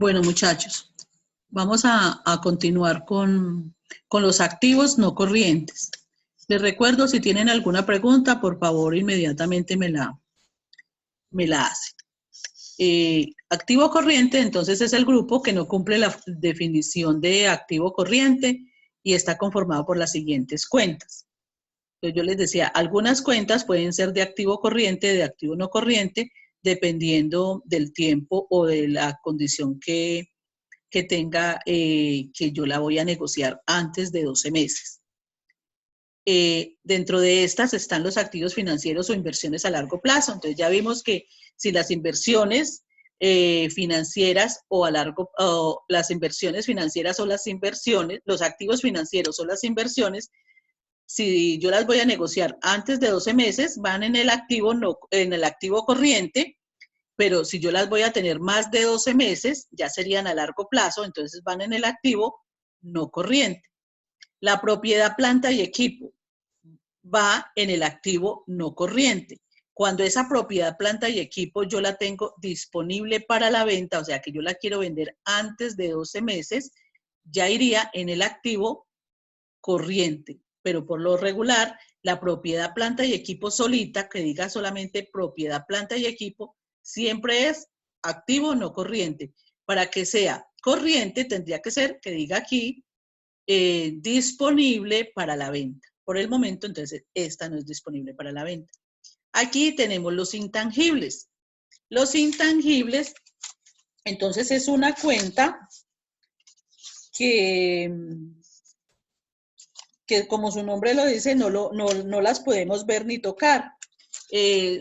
Bueno, muchachos, vamos a continuar con los activos no corrientes. Les recuerdo, si tienen alguna pregunta, por favor, inmediatamente me la hacen. Activo corriente, entonces, es el grupo que no cumple la definición de activo corriente y está conformado por las siguientes cuentas. Entonces, yo les decía, algunas cuentas pueden ser de activo corriente, de activo no corriente, dependiendo del tiempo o de la condición que tenga, que yo la voy a negociar antes de 12 meses. Dentro de estas están los activos financieros o inversiones a largo plazo. Entonces ya vimos que si las inversiones financieras o las inversiones financieras o las inversiones, los activos financieros o las inversiones, si yo las voy a negociar antes de 12 meses, van en el activo, en el activo corriente, pero si yo las voy a tener más de 12 meses, ya serían a largo plazo, entonces van en el activo no corriente. La propiedad, planta y equipo va en el activo no corriente. Cuando esa propiedad, planta y equipo yo la tengo disponible para la venta, o sea que yo la quiero vender antes de 12 meses, ya iría en el activo corriente. Pero por lo regular, la propiedad, planta y equipo solita, que diga solamente propiedad, planta y equipo, siempre es activo no corriente. Para que sea corriente, tendría que ser, que diga aquí, disponible para la venta. Por el momento, entonces, esta no es disponible para la venta. Aquí tenemos los intangibles. Los intangibles, entonces, es una cuenta que como su nombre lo dice, no las podemos ver ni tocar.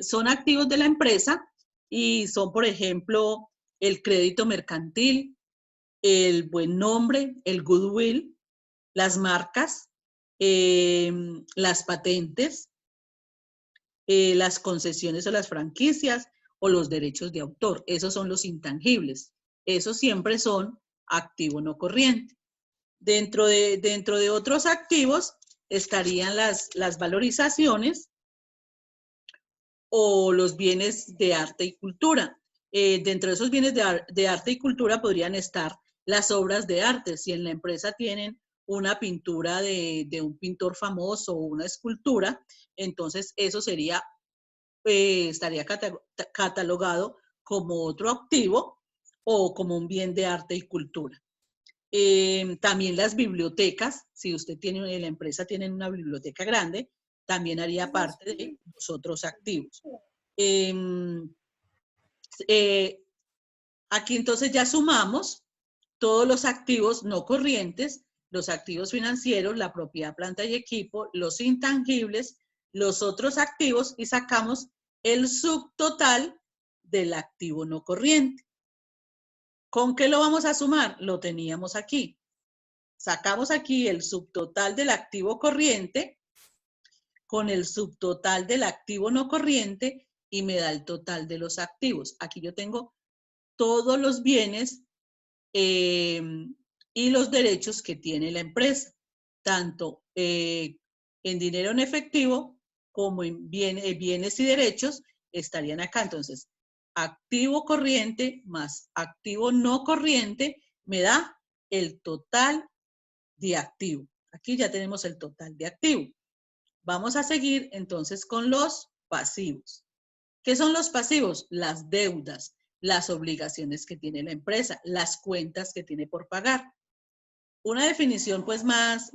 Son activos de la empresa y son, por ejemplo, el crédito mercantil, el buen nombre, el goodwill, las marcas, las patentes, las concesiones o las franquicias o los derechos de autor. Esos son los intangibles. Esos siempre son activo no corriente. Dentro de otros activos estarían las valorizaciones o los bienes de arte y cultura. Dentro de esos bienes de arte y cultura podrían estar las obras de arte. Si en la empresa tienen una pintura de un pintor famoso o una escultura, entonces eso sería, estaría catalogado como otro activo o como un bien de arte y cultura. También las bibliotecas, si usted tiene, en la empresa tienen una biblioteca grande, también haría parte de los otros activos. Aquí entonces ya sumamos todos los activos no corrientes, los activos financieros, la propiedad, planta y equipo, los intangibles, los otros activos y sacamos el subtotal del activo no corriente. ¿Con qué lo vamos a sumar? Lo teníamos aquí. Sacamos aquí el subtotal del activo corriente con el subtotal del activo no corriente y me da el total de los activos. Aquí yo tengo todos los bienes y los derechos que tiene la empresa, tanto en dinero en efectivo como en bienes y derechos estarían acá. Entonces, activo corriente más activo no corriente me da el total de activo. Aquí ya tenemos el total de activo. Vamos a seguir entonces con los pasivos. ¿Qué son los pasivos? Las deudas, las obligaciones que tiene la empresa, las cuentas que tiene por pagar. Una definición pues más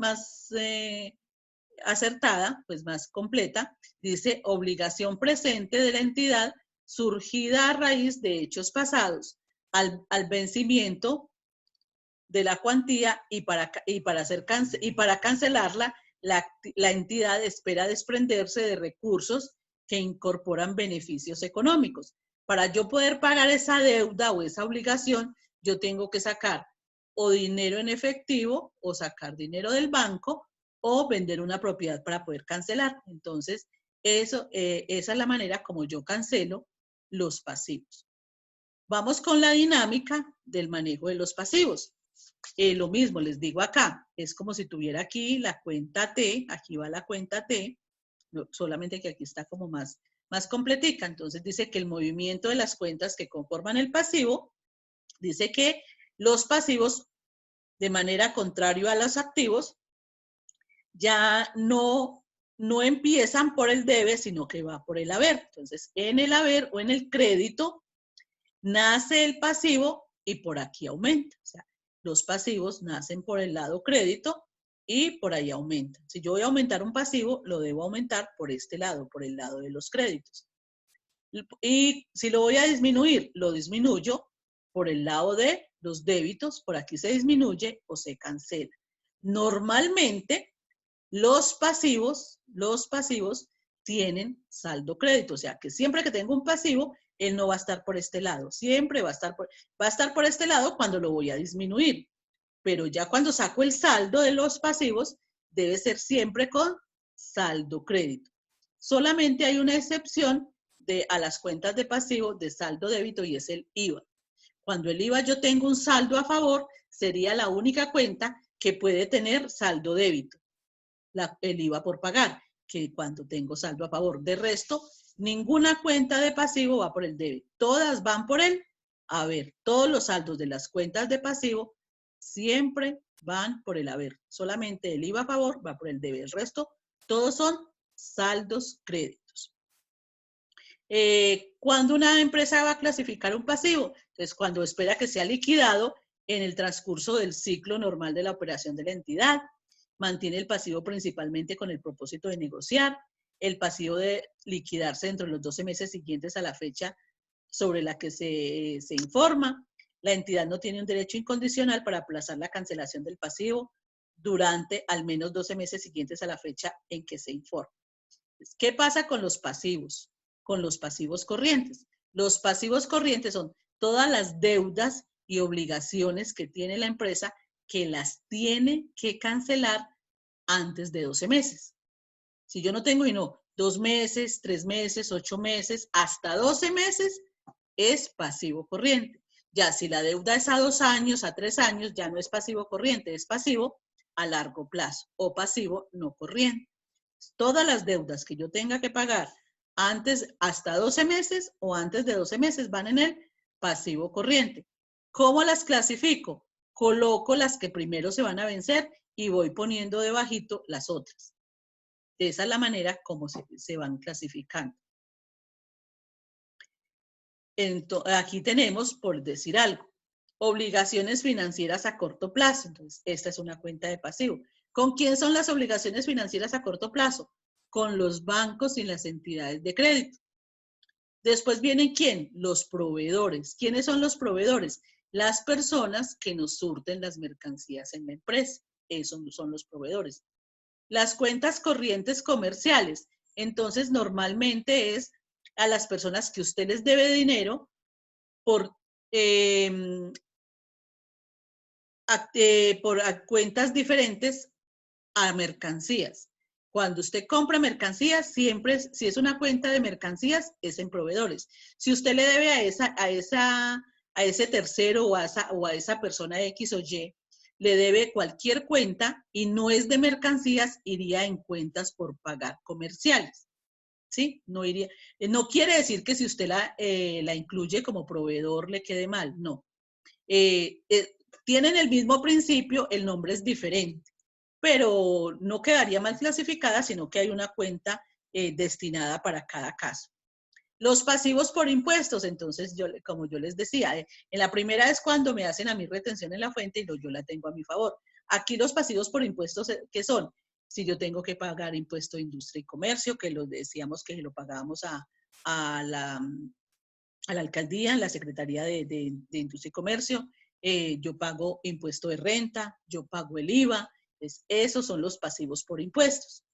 acertada, pues más completa, dice obligación presente de la entidad surgida a raíz de hechos pasados al vencimiento de la cuantía y para cancelarla, la entidad espera desprenderse de recursos que incorporan beneficios económicos. Para yo poder pagar esa deuda o esa obligación, yo tengo que sacar o dinero en efectivo o sacar dinero del banco o vender una propiedad para poder cancelar. Entonces, esa es la manera como yo cancelo los pasivos. Vamos con la dinámica del manejo de los pasivos. Lo mismo les digo acá, es como si tuviera aquí la cuenta T, aquí va la cuenta T, no, solamente que aquí está como más completica. Entonces dice que el movimiento de las cuentas que conforman el pasivo, dice que Los pasivos, de manera contraria a los activos, ya no empiezan por el debe, sino que va por el haber. Entonces, en el haber o en el crédito nace el pasivo y por aquí aumenta. O sea, los pasivos nacen por el lado crédito y por ahí aumentan. Si yo voy a aumentar un pasivo, lo debo aumentar por este lado, por el lado de los créditos. Y si lo voy a disminuir, lo disminuyo por el lado de los débitos, por aquí se disminuye o se cancela. Normalmente, los pasivos tienen saldo crédito, o sea que siempre que tengo un pasivo, él no va a estar por este lado, siempre va a estar por este lado cuando lo voy a disminuir, pero ya cuando saco el saldo de los pasivos, debe ser siempre con saldo crédito. Solamente hay una excepción a las cuentas de pasivo de saldo débito y es el IVA. Cuando el IVA yo tengo un saldo a favor, sería la única cuenta que puede tener saldo débito. El IVA por pagar, que cuando tengo saldo a favor. De resto, ninguna cuenta de pasivo va por el débito. Todas van por el haber. Todos los saldos de las cuentas de pasivo siempre van por el haber. Solamente el IVA a favor va por el debe. El resto, todos son saldos créditos. ¿Cuándo una empresa va a clasificar un pasivo? Entonces, cuando espera que sea liquidado en el transcurso del ciclo normal de la operación de la entidad. Mantiene el pasivo principalmente con el propósito de negociar, el pasivo de liquidarse dentro de los 12 meses siguientes a la fecha sobre la que se informa. La entidad no tiene un derecho incondicional para aplazar la cancelación del pasivo durante al menos 12 meses siguientes a la fecha en que se informa. ¿Qué pasa con los pasivos? Con los pasivos corrientes. Los pasivos corrientes son todas las deudas y obligaciones que tiene la empresa que las tiene que cancelar antes de 12 meses. Si yo no tengo 2 meses, 3 meses, 8 meses, hasta 12 meses, es pasivo corriente. Ya si la deuda es a 2 años, a 3 años, ya no es pasivo corriente, es pasivo a largo plazo o pasivo no corriente. Todas las deudas que yo tenga que pagar antes, hasta 12 meses o antes de 12 meses van en el pasivo corriente. ¿Cómo las clasifico? Coloco las que primero se van a vencer y voy poniendo debajito las otras. Esa es la manera como se van clasificando. Entonces, aquí tenemos, por decir algo, obligaciones financieras a corto plazo. Entonces, esta es una cuenta de pasivo. ¿Con quién son las obligaciones financieras a corto plazo? Con los bancos y las entidades de crédito. Después vienen ¿quién? Los proveedores. ¿Quiénes son los proveedores? Las personas que nos surten las mercancías en la empresa. Esos son los proveedores. Las cuentas corrientes comerciales. Entonces, normalmente es a las personas que usted les debe dinero por cuentas diferentes a mercancías. Cuando usted compra mercancías, siempre, si es una cuenta de mercancías, es en proveedores. Si usted le debe a ese tercero o a esa persona X o Y, le debe cualquier cuenta y no es de mercancías, iría en cuentas por pagar comerciales. ¿Sí? No iría. No quiere decir que si usted la incluye como proveedor le quede mal, no. Tienen el mismo principio, el nombre es diferente, pero no quedaría mal clasificada, sino que hay una cuenta destinada para cada caso. Los pasivos por impuestos, entonces, como yo les decía, en la primera es cuando me hacen a mí retención en la fuente y yo la tengo a mi favor. Aquí los pasivos por impuestos, ¿qué son? Si yo tengo que pagar impuesto de industria y comercio, que lo decíamos que lo pagábamos a la alcaldía, en la Secretaría de Industria y Comercio, yo pago impuesto de renta, yo pago el IVA, esos son los pasivos por impuestos.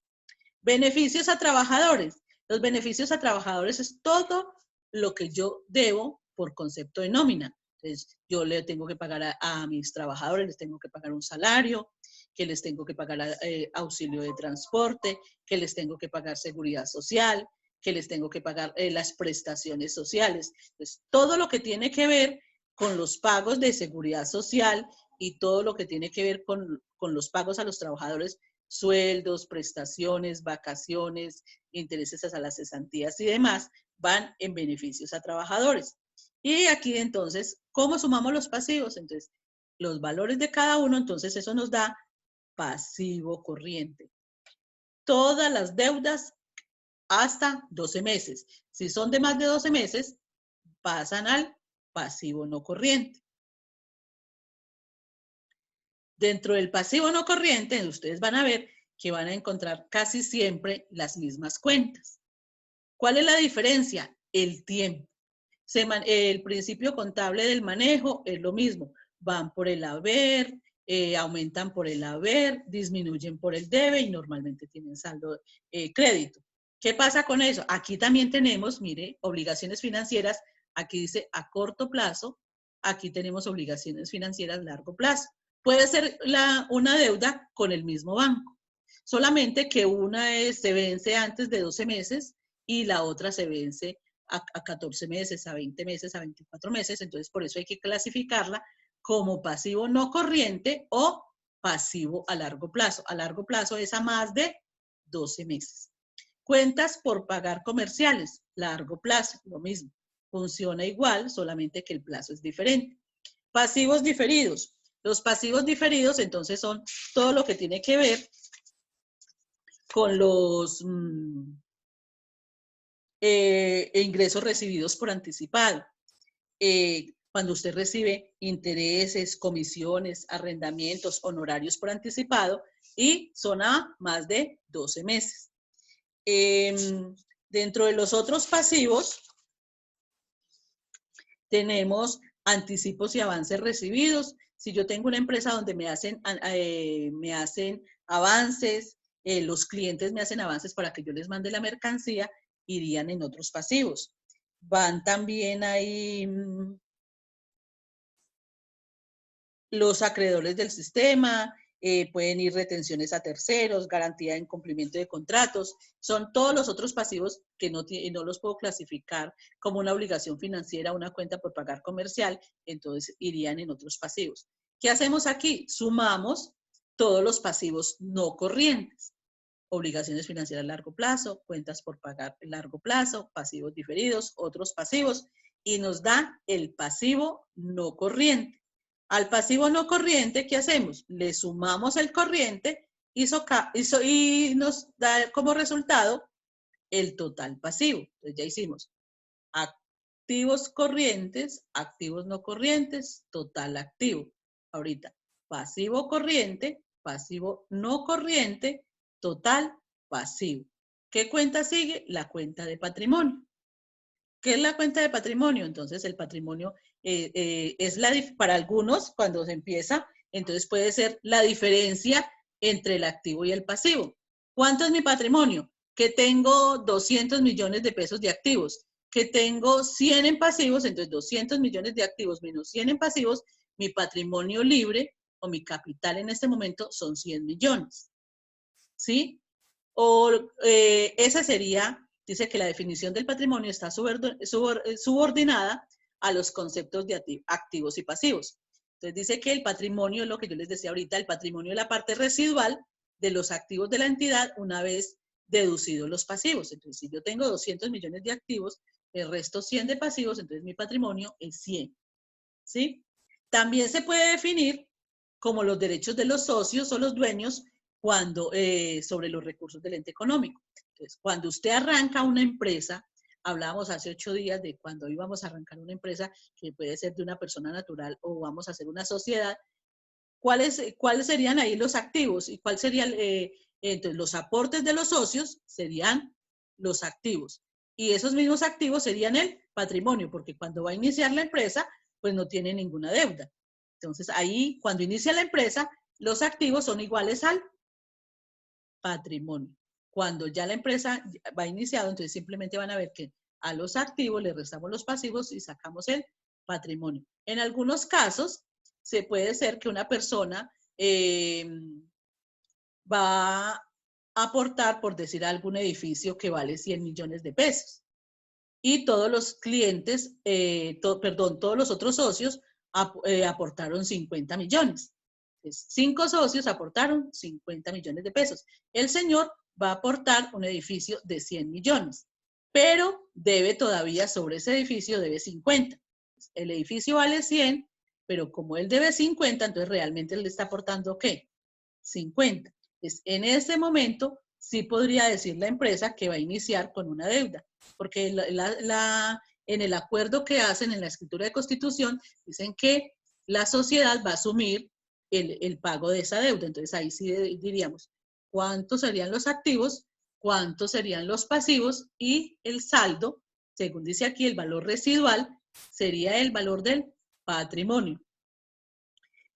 Beneficios a trabajadores. Los beneficios a trabajadores es todo lo que yo debo por concepto de nómina. Entonces, yo le tengo que pagar a mis trabajadores, les tengo que pagar un salario, que les tengo que pagar auxilio de transporte, que les tengo que pagar seguridad social, que les tengo que pagar las prestaciones sociales. Entonces, todo lo que tiene que ver con los pagos de seguridad social y todo lo que tiene que ver con los pagos a los trabajadores, sueldos, prestaciones, vacaciones, intereses a las cesantías y demás, van en beneficios a trabajadores. Y aquí entonces, ¿cómo sumamos los pasivos? Entonces, los valores de cada uno, entonces eso nos da pasivo corriente. Todas las deudas hasta 12 meses. Si son de más de 12 meses, pasan al pasivo no corriente. Dentro del pasivo no corriente, ustedes van a ver que van a encontrar casi siempre las mismas cuentas. ¿Cuál es la diferencia? El tiempo. El principio contable del manejo es lo mismo. Van por el haber, aumentan por el haber, disminuyen por el debe y normalmente tienen saldo crédito. ¿Qué pasa con eso? Aquí también tenemos, mire, obligaciones financieras. Aquí dice a corto plazo. Aquí tenemos obligaciones financieras a largo plazo. Puede ser una deuda con el mismo banco. Solamente que una se vence antes de 12 meses y la otra se vence a 14 meses, a 20 meses, a 24 meses. Entonces, por eso hay que clasificarla como pasivo no corriente o pasivo a largo plazo. A largo plazo es a más de 12 meses. Cuentas por pagar comerciales, largo plazo, lo mismo. Funciona igual, solamente que el plazo es diferente. Pasivos diferidos. Los pasivos diferidos, entonces, son todo lo que tiene que ver con los ingresos recibidos por anticipado. Cuando usted recibe intereses, comisiones, arrendamientos, honorarios por anticipado y son a más de 12 meses. Dentro de los otros pasivos tenemos anticipos y avances recibidos. Si yo tengo una empresa donde me hacen avances, los clientes me hacen avances para que yo les mande la mercancía, irían en otros pasivos. Van también ahí los acreedores del sistema, pueden ir retenciones a terceros, garantía en cumplimiento de contratos. Son todos los otros pasivos que no los puedo clasificar como una obligación financiera, una cuenta por pagar comercial, entonces irían en otros pasivos. ¿Qué hacemos aquí? Sumamos todos los pasivos no corrientes. Obligaciones financieras a largo plazo, cuentas por pagar a largo plazo, pasivos diferidos, otros pasivos, y nos da el pasivo no corriente. Al pasivo no corriente, ¿qué hacemos? Le sumamos el corriente y nos da como resultado el total pasivo. Entonces ya hicimos activos corrientes, activos no corrientes, total activo. Ahorita, pasivo corriente, pasivo no corriente, total pasivo. ¿Qué cuenta sigue? La cuenta de patrimonio. ¿Qué es la cuenta de patrimonio? Entonces, el patrimonio es para algunos, cuando se empieza, entonces puede ser la diferencia entre el activo y el pasivo. ¿Cuánto es mi patrimonio? Que tengo 200 millones de pesos de activos, que tengo 100 en pasivos, entonces 200 millones de activos menos 100 en pasivos, mi patrimonio libre o mi capital en este momento son 100 millones. ¿Sí? O esa sería... Dice que la definición del patrimonio está subordinada a los conceptos de activos y pasivos. Entonces dice que el patrimonio, lo que yo les decía ahorita, el patrimonio es la parte residual de los activos de la entidad una vez deducidos los pasivos. Entonces, si yo tengo 200 millones de activos, el resto 100 de pasivos, entonces mi patrimonio es 100. ¿Sí? También se puede definir como los derechos de los socios o los dueños sobre los recursos del ente económico. Entonces, cuando usted arranca una empresa, hablábamos hace 8 días de cuando íbamos a arrancar una empresa que puede ser de una persona natural o vamos a hacer una sociedad, ¿cuáles serían ahí los activos? ¿Y cuál serían entonces los aportes de los socios? Serían los activos. Y esos mismos activos serían el patrimonio, porque cuando va a iniciar la empresa, pues no tiene ninguna deuda. Entonces, ahí, cuando inicia la empresa, los activos son iguales al patrimonio. Cuando ya la empresa va iniciado, entonces simplemente van a ver que a los activos le restamos los pasivos y sacamos el patrimonio. En algunos casos, se puede ser que una persona va a aportar, por decir algún edificio que vale 100 millones de pesos. Y todos los clientes, todos los otros socios aportaron 50 millones. Entonces, 5 socios aportaron 50 millones de pesos. El señor va a aportar un edificio de 100 millones, pero debe todavía sobre ese edificio, debe 50. El edificio vale 100, pero como él debe 50, entonces realmente él le está aportando ¿qué? 50. Entonces, en ese momento sí podría decir la empresa que va a iniciar con una deuda, porque en el acuerdo que hacen en la escritura de constitución dicen que la sociedad va a asumir el pago de esa deuda. Entonces ahí sí diríamos cuántos serían los activos, cuántos serían los pasivos y el saldo, según dice aquí, el valor residual sería el valor del patrimonio.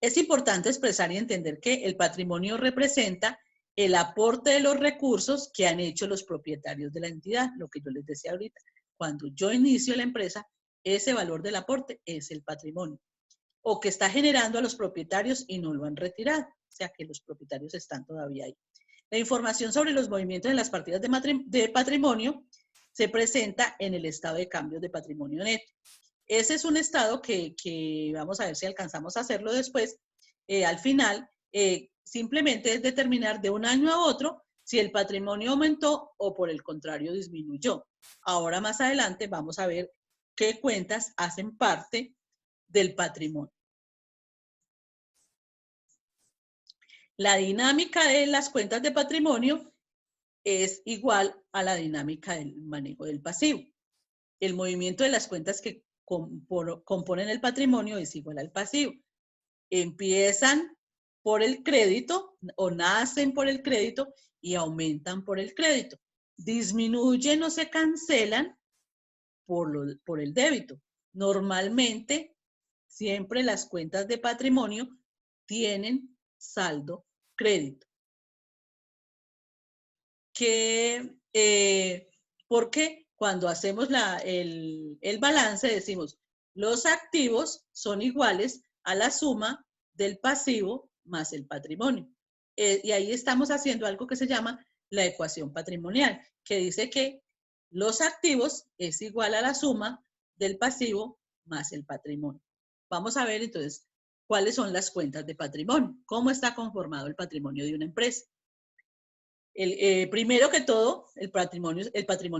Es importante expresar y entender que el patrimonio representa el aporte de los recursos que han hecho los propietarios de la entidad, lo que yo les decía ahorita. Cuando yo inicio la empresa, ese valor del aporte es el patrimonio, o que está generando a los propietarios y no lo han retirado, o sea que los propietarios están todavía ahí. La información sobre los movimientos en las partidas de patrimonio se presenta en el estado de cambios de patrimonio neto. Ese es un estado que vamos a ver si alcanzamos a hacerlo después. Al final, simplemente es determinar de un año a otro si el patrimonio aumentó o por el contrario disminuyó. Ahora más adelante vamos a ver qué cuentas hacen parte del patrimonio. La dinámica de las cuentas de patrimonio es igual a la dinámica del manejo del pasivo. El movimiento de las cuentas que componen el patrimonio es igual al pasivo. Empiezan por el crédito o nacen por el crédito y aumentan por el crédito. Disminuyen o se cancelan por el débito. Normalmente, siempre las cuentas de patrimonio tienen saldo crédito. Porque cuando hacemos el balance decimos, los activos son iguales a la suma del pasivo más el patrimonio. Y ahí estamos haciendo algo que se llama la ecuación patrimonial, que dice que los activos es igual a la suma del pasivo más el patrimonio. Vamos a ver entonces cuáles son las cuentas de patrimonio, cómo está conformado el patrimonio de una empresa. Primero que todo, el patrimonio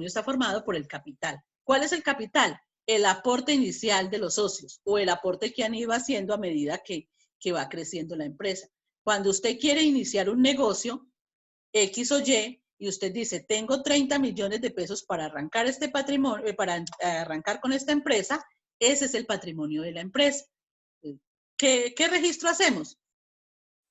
está formado por el capital. ¿Cuál es el capital? El aporte inicial de los socios o el aporte que han ido haciendo a medida que va creciendo la empresa. Cuando usted quiere iniciar un negocio, X o Y, y usted dice, tengo 30 millones de pesos para arrancar este patrimonio, para arrancar con esta empresa, ese es el patrimonio de la empresa. ¿Qué registro hacemos?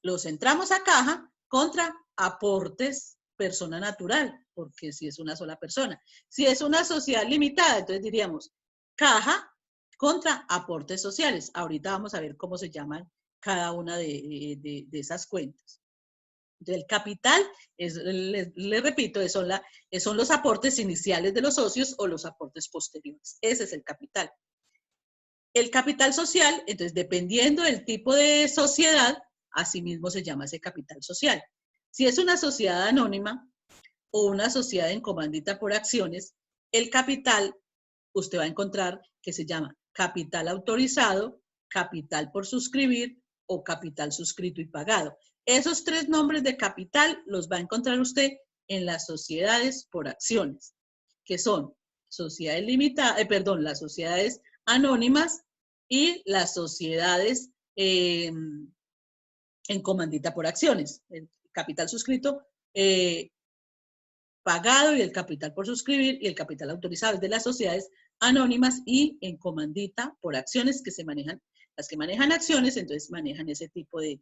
Los entramos a caja contra aportes persona natural, porque si es una sola persona. Si es una sociedad limitada, entonces diríamos caja contra aportes sociales. Ahorita vamos a ver cómo se llaman cada una de esas cuentas. Entonces, el capital, les repito, son los aportes iniciales de los socios o los aportes posteriores. Ese es el capital. El capital social, entonces, dependiendo del tipo de sociedad, asimismo se llama ese capital social. Si es una sociedad anónima o una sociedad en comandita por acciones, el capital, usted va a encontrar que se llama capital autorizado, capital por suscribir o capital suscrito y pagado. Esos tres nombres de capital los va a encontrar usted en las sociedades por acciones, que son sociedades limitadas, las sociedades anónimas y las sociedades en comandita por acciones. El capital suscrito, pagado y el capital por suscribir y el capital autorizado es de las sociedades anónimas y en comandita por acciones que se manejan, las que manejan acciones, entonces manejan ese tipo de...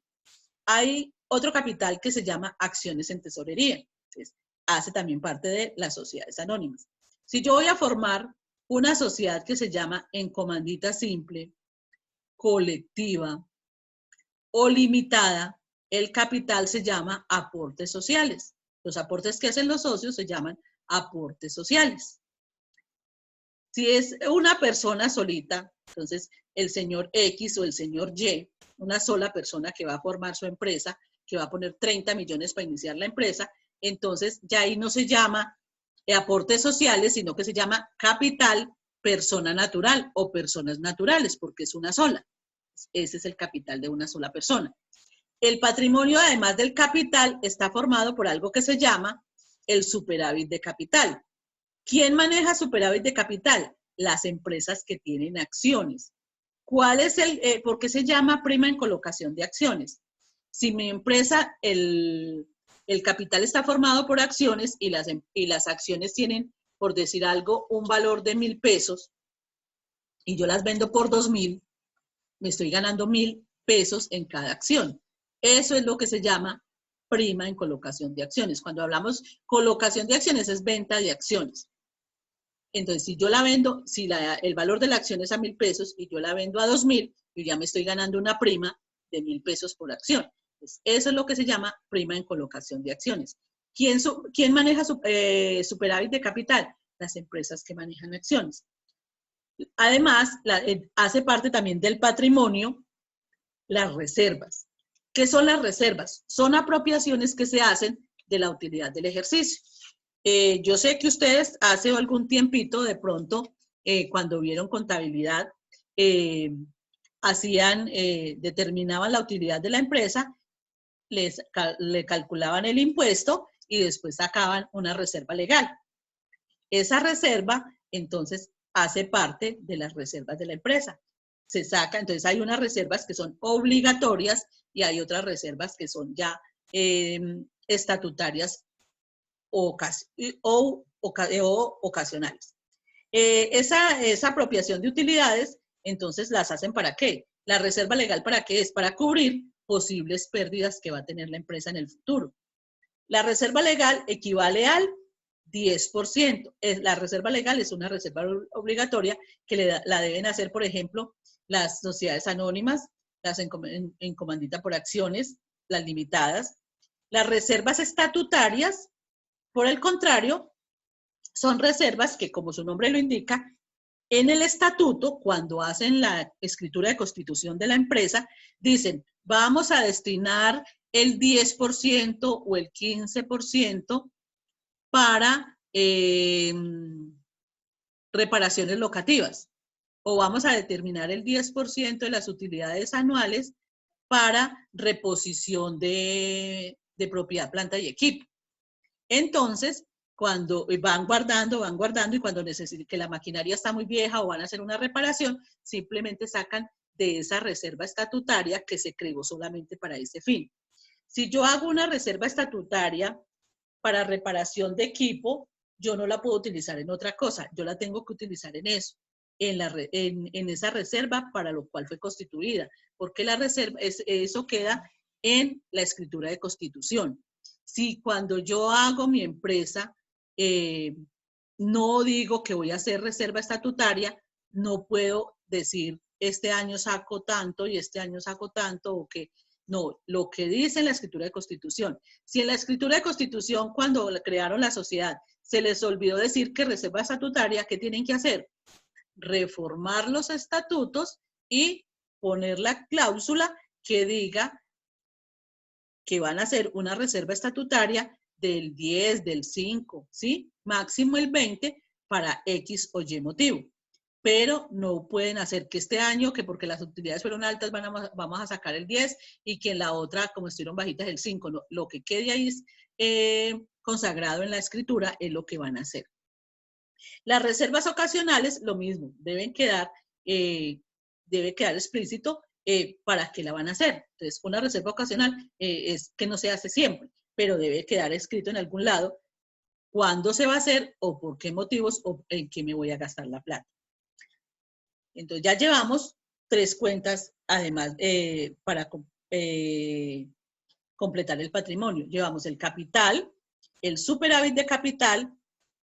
Hay otro capital que se llama acciones en tesorería, entonces hace también parte de las sociedades anónimas. Si yo voy a formar una sociedad que se llama en comandita simple, colectiva o limitada, el capital se llama aportes sociales. Los aportes que hacen los socios se llaman aportes sociales. Si es una persona solita, entonces el señor X o el señor Y, una sola persona que va a formar su empresa, que va a poner 30 millones para iniciar la empresa, entonces ya ahí no se llama aportes sociales, sino que se llama capital persona natural o personas naturales, porque es una sola. Ese es el capital de una sola persona. El patrimonio, además del capital, está formado por algo que se llama el superávit de capital. ¿Quién maneja superávit de capital? Las empresas que tienen acciones. ¿Cuál es por qué se llama prima en colocación de acciones? Si mi empresa, el capital está formado por acciones y las acciones tienen, por decir algo, un valor de 1.000 pesos y yo las vendo por 2.000, me estoy ganando 1.000 pesos en cada acción. Eso es lo que se llama prima en colocación de acciones. Cuando hablamos colocación de acciones es venta de acciones. Entonces, si yo la vendo, si el valor de la acción es a 1.000 pesos y yo la vendo a 2.000, yo ya me estoy ganando una prima de 1.000 pesos por acción. Entonces, eso es lo que se llama prima en colocación de acciones. ¿Quién maneja superávit de capital? Las empresas que manejan acciones. Además, hace parte también del patrimonio las reservas. ¿Qué son las reservas? Son apropiaciones que se hacen de la utilidad del ejercicio. Yo sé que ustedes hace algún tiempito, de pronto, cuando vieron contabilidad, determinaban la utilidad de la empresa, le calculaban el impuesto y después sacaban una reserva legal. Esa reserva, entonces, hace parte de las reservas de la empresa. Se saca, entonces hay unas reservas que son obligatorias y hay otras reservas que son ya estatutarias o ocasionales. Esa apropiación de utilidades, entonces, ¿las hacen para qué? La reserva legal, ¿para qué es? Para cubrir posibles pérdidas que va a tener la empresa en el futuro. La reserva legal equivale al 10%. La reserva legal es una reserva obligatoria que la deben hacer, por ejemplo, las sociedades anónimas, las en comandita por acciones, las limitadas. Las reservas estatutarias, por el contrario, son reservas que, como su nombre lo indica, en el estatuto, cuando hacen la escritura de constitución de la empresa, dicen, vamos a destinar el 10% o el 15% para reparaciones locativas, o vamos a determinar el 10% de las utilidades anuales para reposición de propiedad, planta y equipo. Entonces, cuando van guardando y cuando necesiten que la maquinaria está muy vieja o van a hacer una reparación, simplemente sacan de esa reserva estatutaria que se creó solamente para ese fin. Si yo hago una reserva estatutaria para reparación de equipo, yo no la puedo utilizar en otra cosa, yo la tengo que utilizar en eso, en esa reserva para lo cual fue constituida, porque la reserva, eso queda en la escritura de constitución. Si cuando yo hago mi empresa, no digo que voy a hacer reserva estatutaria, no puedo decir este año saco tanto y este año saco tanto, o que no, lo que dice en la escritura de constitución. Si en la escritura de constitución, cuando crearon la sociedad, se les olvidó decir que reserva estatutaria, ¿qué tienen que hacer? Reformar los estatutos y poner la cláusula que diga que van a hacer una reserva estatutaria del 10, del 5, ¿sí? Máximo el 20 para X o Y motivo. Pero no pueden hacer que este año, que porque las utilidades fueron altas, vamos a sacar el 10 y que en la otra, como estuvieron bajitas, el 5. No, lo que quede ahí consagrado en la escritura es lo que van a hacer. Las reservas ocasionales, lo mismo, debe quedar explícito para qué la van a hacer. Entonces, una reserva ocasional es que no se hace siempre, pero debe quedar escrito en algún lado cuándo se va a hacer o por qué motivos o en qué me voy a gastar la plata. Entonces, ya llevamos 3 cuentas, además, para completar el patrimonio. Llevamos el capital, el superávit de capital,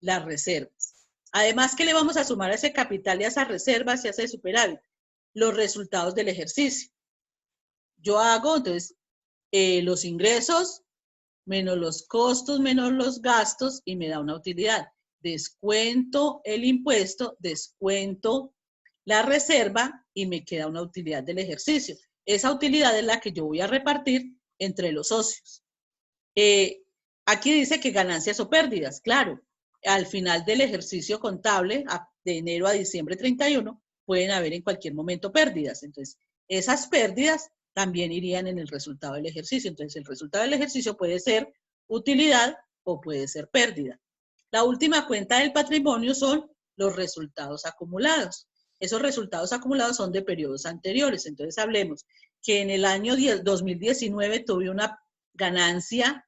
las reservas. Además, ¿qué le vamos a sumar a ese capital y a esas reservas y a ese superávit? Los resultados del ejercicio. Yo hago, entonces, los ingresos menos los costos menos los gastos y me da una utilidad. Descuento el impuesto, descuento la reserva y me queda una utilidad del ejercicio. Esa utilidad es la que yo voy a repartir entre los socios. Aquí dice que ganancias o pérdidas, claro. Al final del ejercicio contable, de enero a diciembre 31, pueden haber en cualquier momento pérdidas. Entonces, esas pérdidas también irían en el resultado del ejercicio. Entonces, el resultado del ejercicio puede ser utilidad o puede ser pérdida. La última cuenta del patrimonio son los resultados acumulados. Esos resultados acumulados son de periodos anteriores. Entonces hablemos que en el año 2019 tuve una ganancia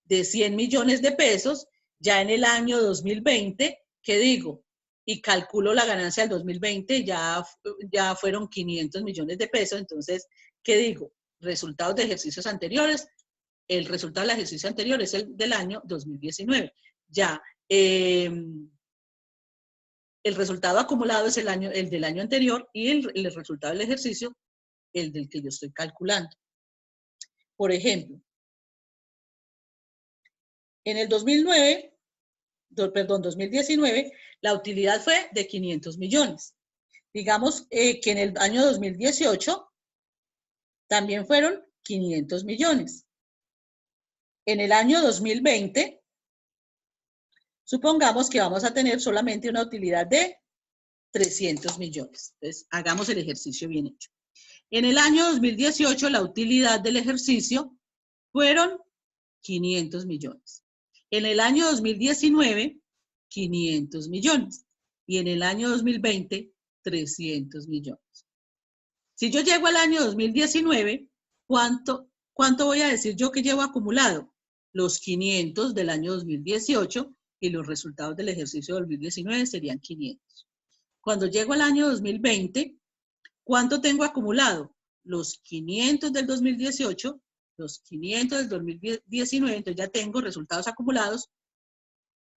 de 100 millones de pesos, ya en el año 2020, ¿qué digo? Y calculo la ganancia del 2020, ya fueron 500 millones de pesos, entonces, ¿qué digo? Resultados de ejercicios anteriores, el resultado del ejercicio anterior es el del año 2019. Ya, el resultado acumulado es el del año anterior y el resultado del ejercicio, el del que yo estoy calculando. Por ejemplo, en el 2019, la utilidad fue de 500 millones. Digamos que en el año 2018 también fueron 500 millones. En el año 2020, supongamos que vamos a tener solamente una utilidad de 300 millones. Entonces, hagamos el ejercicio bien hecho. En el año 2018, la utilidad del ejercicio fueron 500 millones. En el año 2019, 500 millones. Y en el año 2020, 300 millones. Si yo llego al año 2019, ¿cuánto voy a decir yo que llevo acumulado? Los 500 del año 2018 y los resultados del ejercicio 2019 serían 500. Cuando llego al año 2020, ¿cuánto tengo acumulado? Los 500 del 2018, los 500 del 2019, entonces ya tengo resultados acumulados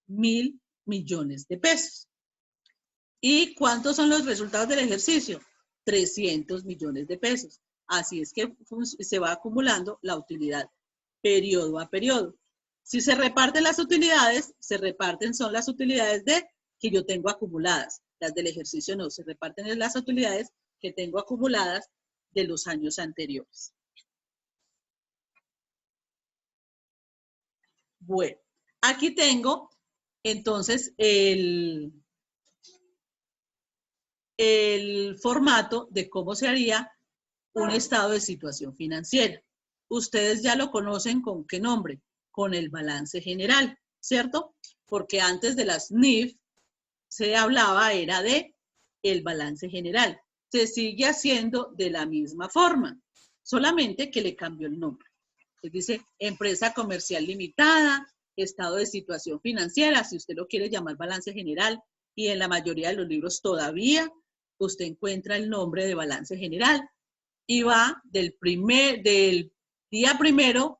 1.000 millones de pesos. ¿Y cuántos son los resultados del ejercicio? 300 millones de pesos. Así es que se va acumulando la utilidad periodo a periodo. Si se reparten las utilidades, son las utilidades que yo tengo acumuladas. Las del ejercicio no, se reparten las utilidades que tengo acumuladas de los años anteriores. Bueno, aquí tengo entonces el formato de cómo se haría un estado de situación financiera. Ustedes ya lo conocen con qué nombre, con el balance general, ¿cierto? Porque antes de las NIF se hablaba, era de el balance general. Se sigue haciendo de la misma forma, solamente que le cambió el nombre. Se dice empresa comercial limitada, estado de situación financiera, si usted lo quiere llamar balance general, y en la mayoría de los libros todavía usted encuentra el nombre de balance general y va del día primero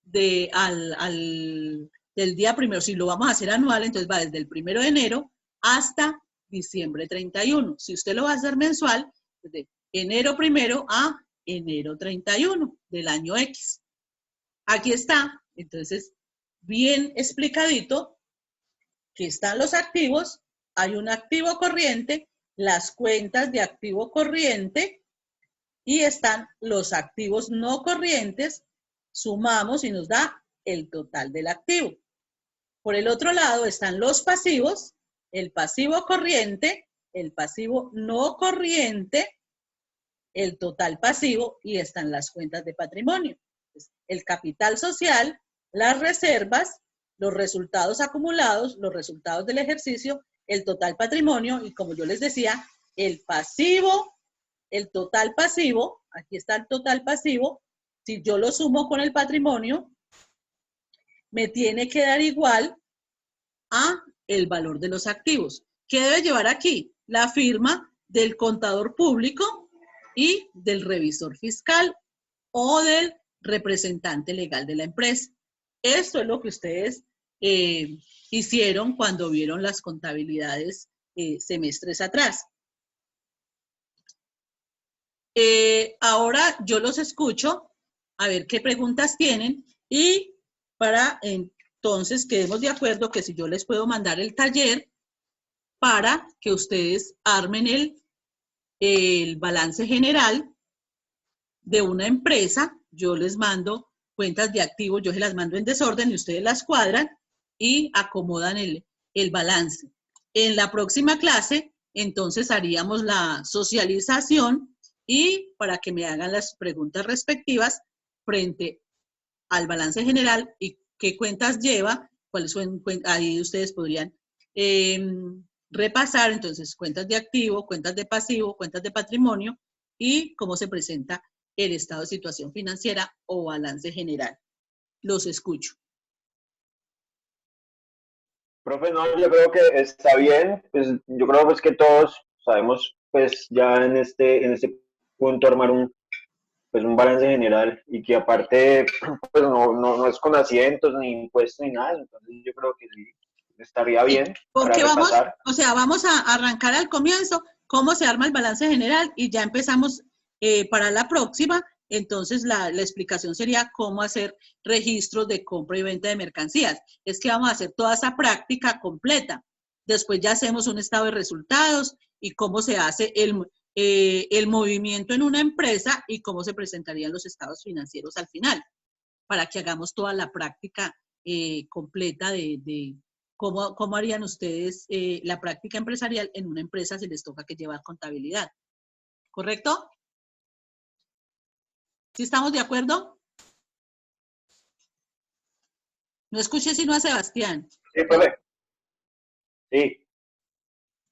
del día primero. Si lo vamos a hacer anual, entonces va desde el 1 de enero hasta diciembre 31. Si usted lo va a hacer mensual, desde enero 1 a enero 31 del año X. Aquí está, entonces, bien explicadito que están los activos, hay un activo corriente, las cuentas de activo corriente y están los activos no corrientes, sumamos y nos da el total del activo. Por el otro lado están los pasivos, el pasivo corriente, el pasivo no corriente, el total pasivo y están las cuentas de patrimonio. El capital social, las reservas, los resultados acumulados, los resultados del ejercicio, el total patrimonio y como yo les decía, el pasivo, el total pasivo, aquí está el total pasivo, si yo lo sumo con el patrimonio, me tiene que dar igual a el valor de los activos. ¿Qué debe llevar aquí? La firma del contador público y del revisor fiscal o del representante legal de la empresa. Esto es lo que ustedes hicieron cuando vieron las contabilidades semestres atrás. Ahora yo los escucho, a ver qué preguntas tienen y para entonces quedemos de acuerdo que si yo les puedo mandar el taller para que ustedes armen el balance general de una empresa, yo les mando cuentas de activos, yo se las mando en desorden y ustedes las cuadran y acomodan el balance. En la próxima clase, entonces haríamos la socialización y para que me hagan las preguntas respectivas frente al balance general y qué cuentas lleva, cuáles son, ahí ustedes podrían repasar entonces cuentas de activo, cuentas de pasivo, cuentas de patrimonio y cómo se presenta el estado de situación financiera o balance general. Los escucho. Profe, no, yo creo que está bien, pues yo creo pues que todos sabemos pues ya en este punto armar pues un balance general y que aparte pues no es con asientos ni impuestos ni nada, entonces yo creo que sí, estaría bien para Porque vamos, repasar. o sea, vamos a arrancar al comienzo cómo se arma el balance general y ya empezamos para la próxima. Entonces, la explicación sería cómo hacer registros de compra y venta de mercancías. Es que vamos a hacer toda esa práctica completa. Después ya hacemos un estado de resultados y cómo se hace el movimiento en una empresa y cómo se presentarían los estados financieros al final, para que hagamos toda la práctica completa de cómo harían ustedes la práctica empresarial en una empresa si les toca que llevar contabilidad. ¿Correcto? ¿Sí estamos de acuerdo? No escuché sino a Sebastián. Sí, profe. Sí.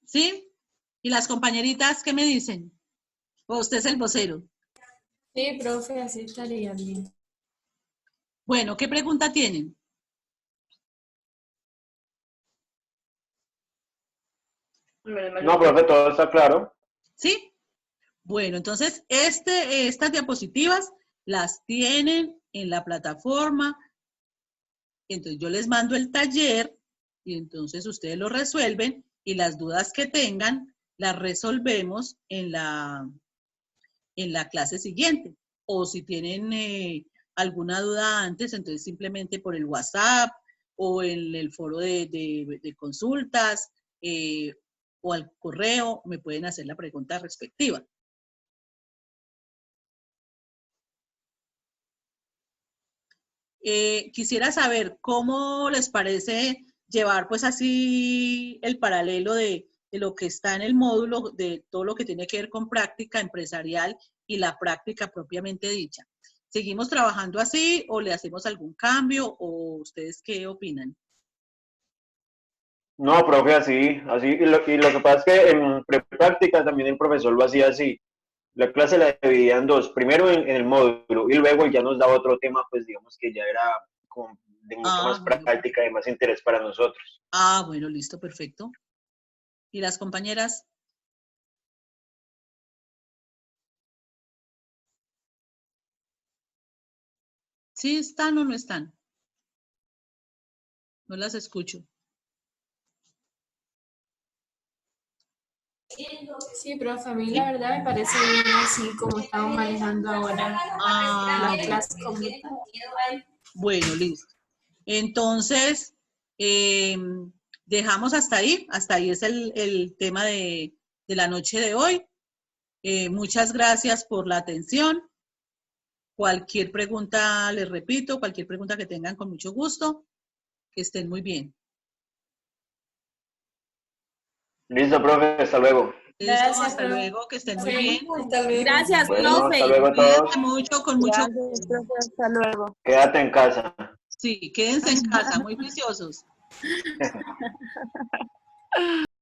¿Sí? ¿Y las compañeritas qué me dicen? ¿O usted es el vocero? Sí, profe, así estaría bien. Bueno, ¿qué pregunta tienen? No, profe, todo está claro. ¿Sí? Bueno, entonces estas diapositivas las tienen en la plataforma. Entonces yo les mando el taller y entonces ustedes lo resuelven y las dudas que tengan las resolvemos en la clase siguiente. O si tienen alguna duda antes, entonces simplemente por el WhatsApp o en el foro de consultas o al correo me pueden hacer la pregunta respectiva. Quisiera saber cómo les parece llevar pues así el paralelo de lo que está en el módulo, de todo lo que tiene que ver con práctica empresarial y la práctica propiamente dicha. ¿Seguimos trabajando así o le hacemos algún cambio o ustedes qué opinan? No, profe, así. Y lo que pasa es que en prepráctica también el profesor lo hacía así. La clase la dividía en dos, primero en el módulo y luego ya nos daba otro tema, pues digamos que ya era como de mucha más Bueno. práctica y más interés para nosotros. Bueno, listo, perfecto. ¿Y las compañeras? ¿Sí están o no están? No las escucho. Sí, profe, a mí la verdad me parece bien así como estamos manejando ahora la clase completa. Bueno, listo. Entonces, dejamos hasta ahí es el tema de la noche de hoy. Muchas gracias por la atención. Cualquier pregunta, les repito, cualquier pregunta que tengan con mucho gusto, que estén muy bien. Listo, profe, hasta luego. Listo, hasta luego, que estén muy bien. Hasta luego. Gracias, Bueno, hasta profe. luego a todos. Cuídense mucho, con mucho gusto. Gracias, profe. Hasta luego. Quédate en casa. Sí, quédense en casa, muy juiciosos.